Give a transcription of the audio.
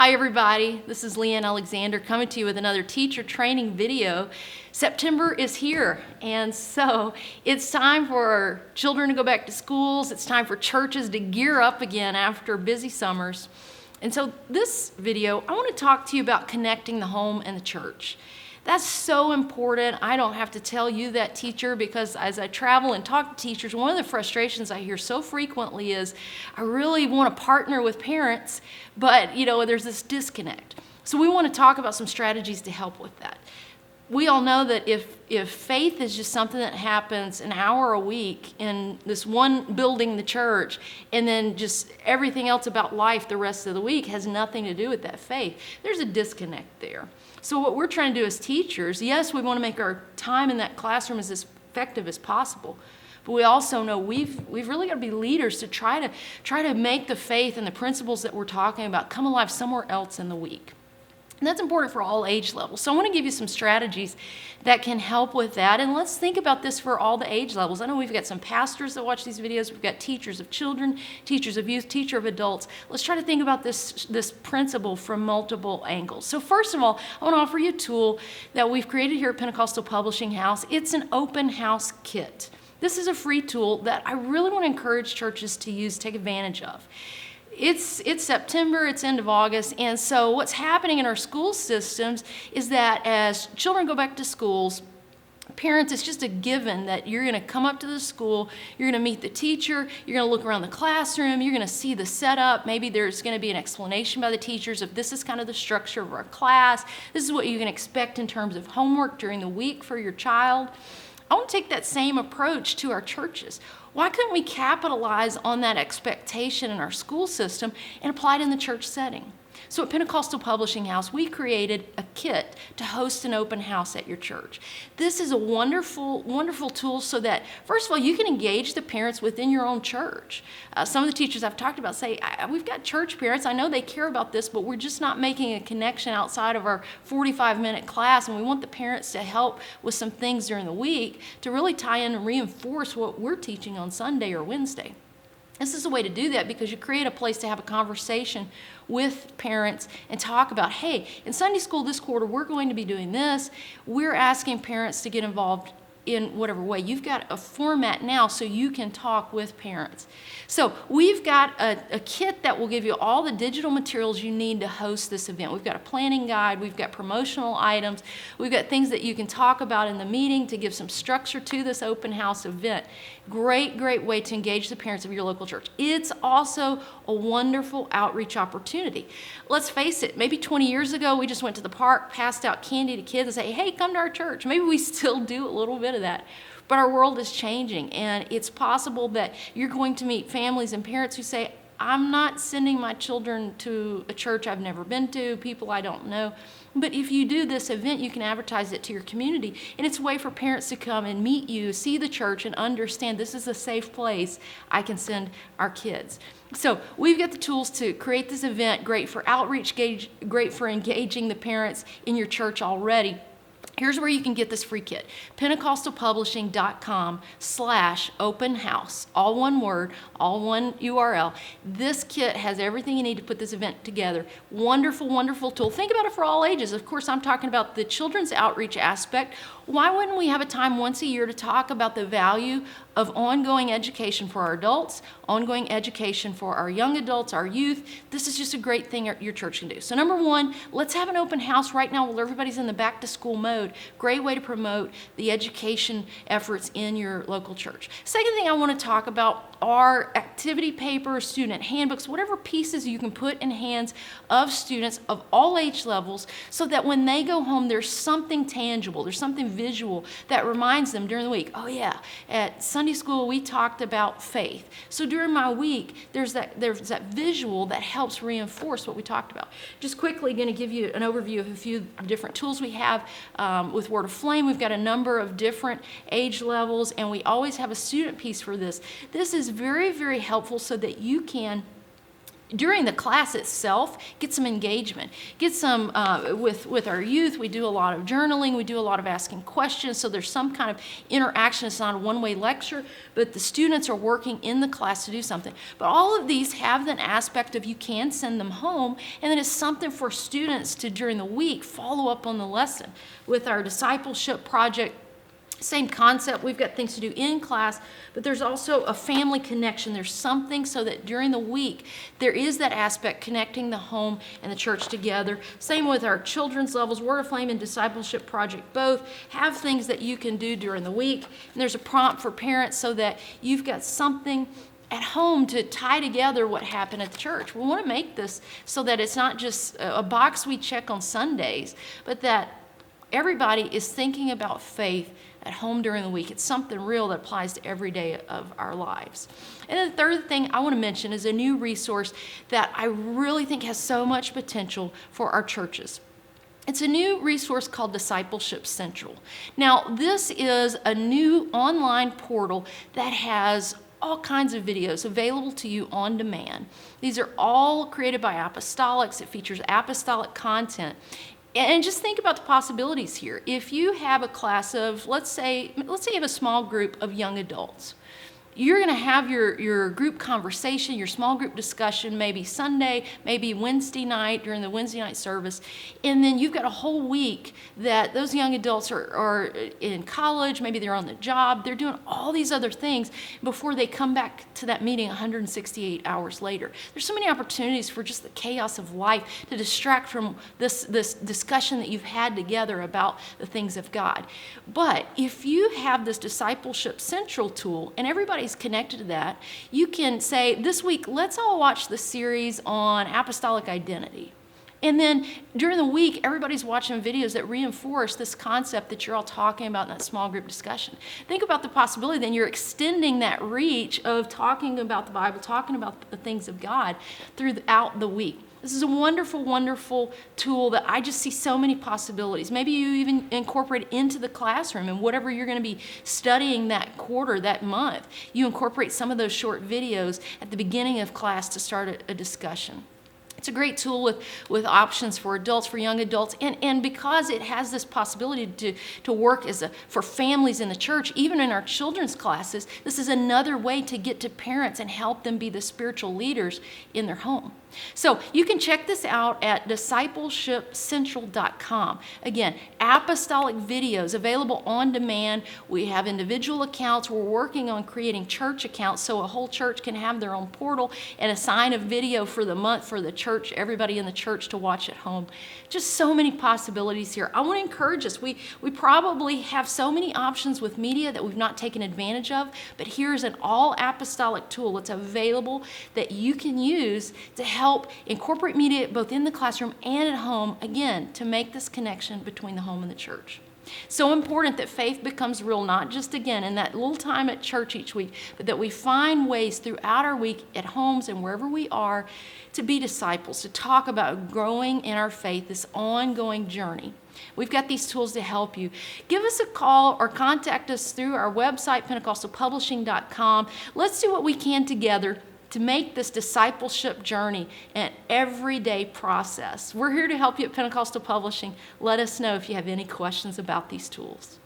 Hi everybody, this is Leanne Alexander coming to you with another teacher training video. September is here, and so it's time for our children to go back to schools. It's time for churches to gear up again after busy summers. And so this video, I want to talk to you about connecting the home and the church. That's so important. I don't have to tell you that, teacher, because as I travel and talk to teachers, one of the frustrations I hear so frequently is I really want to partner with parents, but there's this disconnect. So we want to talk about some strategies to help with that. We all know that if faith is just something that happens an hour a week in this one building, the church, and then just everything else about life the rest of the week has nothing to do with that faith, there's a disconnect there. So what we're trying to do as teachers, yes, we want to make our time in that classroom as effective as possible, but we also know we've really got to be leaders to try to make the faith and the principles that we're talking about come alive somewhere else in the week. And that's important for all age levels. So I want to give you some strategies that can help with that. And let's think about this for all the age levels. I know we've got some pastors that watch these videos. We've got teachers of children, teachers of youth, teacher of adults. Let's try to think about this principle from multiple angles. So first of all, I want to offer you a tool that we've created here at Pentecostal Publishing House. It's an open house kit. This is a free tool that I really want to encourage churches to use, take advantage of. It's September, it's end of August, and so what's happening in our school systems is that as children go back to schools, parents, it's just a given that you're going to come up to the school, you're going to meet the teacher, you're going to look around the classroom, you're going to see the setup. Maybe there's going to be an explanation by the teachers of this is kind of the structure of our class. This is what you can expect in terms of homework during the week for your child. I want to take that same approach to our churches. Why couldn't we capitalize on that expectation in our school system and apply it in the church setting? So at Pentecostal Publishing House, we created a kit to host an open house at your church. This is a wonderful, wonderful tool so that, first of all, you can engage the parents within your own church. Some of the teachers I've talked about say, we've got church parents, I know they care about this, but we're just not making a connection outside of our 45-minute class, and we want the parents to help with some things during the week to really tie in and reinforce what we're teaching on Sunday or Wednesday. This is a way to do that because you create a place to have a conversation with parents and talk about, hey, in Sunday school this quarter, we're going to be doing this. We're asking parents to get involved in whatever way. You've got a format now so you can talk with parents. So we've got a kit that will give you all the digital materials you need to host this event. We've got a planning guide, we've got promotional items, we've got things that you can talk about in the meeting to give some structure to this open house event. Great way to engage the parents of your local church. It's also a wonderful outreach opportunity. Let's face it, maybe 20 years ago we just went to the park, passed out candy to kids and say, hey, come to our church. Maybe we still do a little bit of that. But our world is changing, and it's possible that you're going to meet families and parents who say, I'm not sending my children to a church I've never been to, people I don't know. But if you do this event, you can advertise it to your community. And it's a way for parents to come and meet you, see the church, and understand this is a safe place I can send our kids. So we've got the tools to create this event, great for outreach, great for engaging the parents in your church already. Here's where you can get this free kit, pentecostalpublishing.com/open house, all one word, all one URL. This kit has everything you need to put this event together. Wonderful, wonderful tool. Think about it for all ages. Of course, I'm talking about the children's outreach aspect. Why wouldn't we have a time once a year to talk about the value of ongoing education for our adults, ongoing education for our young adults, our youth? This is just a great thing your church can do. So number one, let's have an open house right now while everybody's in the back to school mode. Great way to promote the education efforts in your local church. Second thing I want to talk about are activity papers, student handbooks, whatever pieces you can put in hands of students of all age levels so that when they go home, there's something tangible, there's something visual that reminds them during the week, oh yeah, at Sunday school we talked about faith. So during my week, there's that visual that helps reinforce what we talked about. Just quickly going to give you an overview of a few different tools we have with Word of Flame. We've got a number of different age levels, and we always have a student piece for this. This is very, very helpful so that you can during the class itself, get some engagement. Get some, with our youth, we do a lot of journaling, we do a lot of asking questions, so there's some kind of interaction. It's not a one-way lecture, but the students are working in the class to do something. But all of these have an aspect of you can send them home, and then it's something for students to, during the week, follow up on the lesson. With our discipleship project, same concept. We've got things to do in class, but there's also a family connection. There's something so that during the week, there is that aspect connecting the home and the church together. Same with our children's levels. Word of Flame and Discipleship Project both have things that you can do during the week. And there's a prompt for parents so that you've got something at home to tie together what happened at the church. We want to make this so that it's not just a box we check on Sundays, but that everybody is thinking about faith at home during the week. It's something real that applies to every day of our lives. And then the third thing I want to mention is a new resource that I really think has so much potential for our churches. It's a new resource called Discipleship Central. Now, this is a new online portal that has all kinds of videos available to you on demand. These are all created by apostolics. It features apostolic content. And just think about the possibilities here. If you have a class of, let's say you have a small group of young adults. You're going to have your group conversation, your small group discussion, maybe Sunday, maybe Wednesday night during the Wednesday night service. And then you've got a whole week that those young adults are in college, maybe they're on the job, they're doing all these other things before they come back to that meeting 168 hours later. There's so many opportunities for just the chaos of life to distract from this discussion that you've had together about the things of God. But if you have this Discipleship Central tool, and everybody's connected to that, you can say, this week, let's all watch the series on apostolic identity. And then during the week, everybody's watching videos that reinforce this concept that you're all talking about in that small group discussion. Think about the possibility, then you're extending that reach of talking about the Bible, talking about the things of God throughout the week. This is a wonderful, wonderful tool that I just see so many possibilities. Maybe you even incorporate it into the classroom, and whatever you're going to be studying that quarter, that month, you incorporate some of those short videos at the beginning of class to start a discussion. It's a great tool with options for adults, for young adults, and because it has this possibility to work for families in the church, even in our children's classes, this is another way to get to parents and help them be the spiritual leaders in their home. So you can check this out at discipleshipcentral.com. Again, apostolic videos available on demand. We have individual accounts. We're working on creating church accounts so a whole church can have their own portal and assign a video for the month for the church, everybody in the church to watch at home. Just so many possibilities here. I want to encourage us. We probably have so many options with media that we've not taken advantage of, but here's an all apostolic tool that's available that you can use to help incorporate media both in the classroom and at home, again, to make this connection between the home and the church. So important that faith becomes real, not just, again, in that little time at church each week, but that we find ways throughout our week at homes and wherever we are to be disciples, to talk about growing in our faith, this ongoing journey. We've got these tools to help you. Give us a call or contact us through our website, pentecostalpublishing.com. Let's do what we can together to make this discipleship journey an everyday process. We're here to help you at Pentecostal Publishing. Let us know if you have any questions about these tools.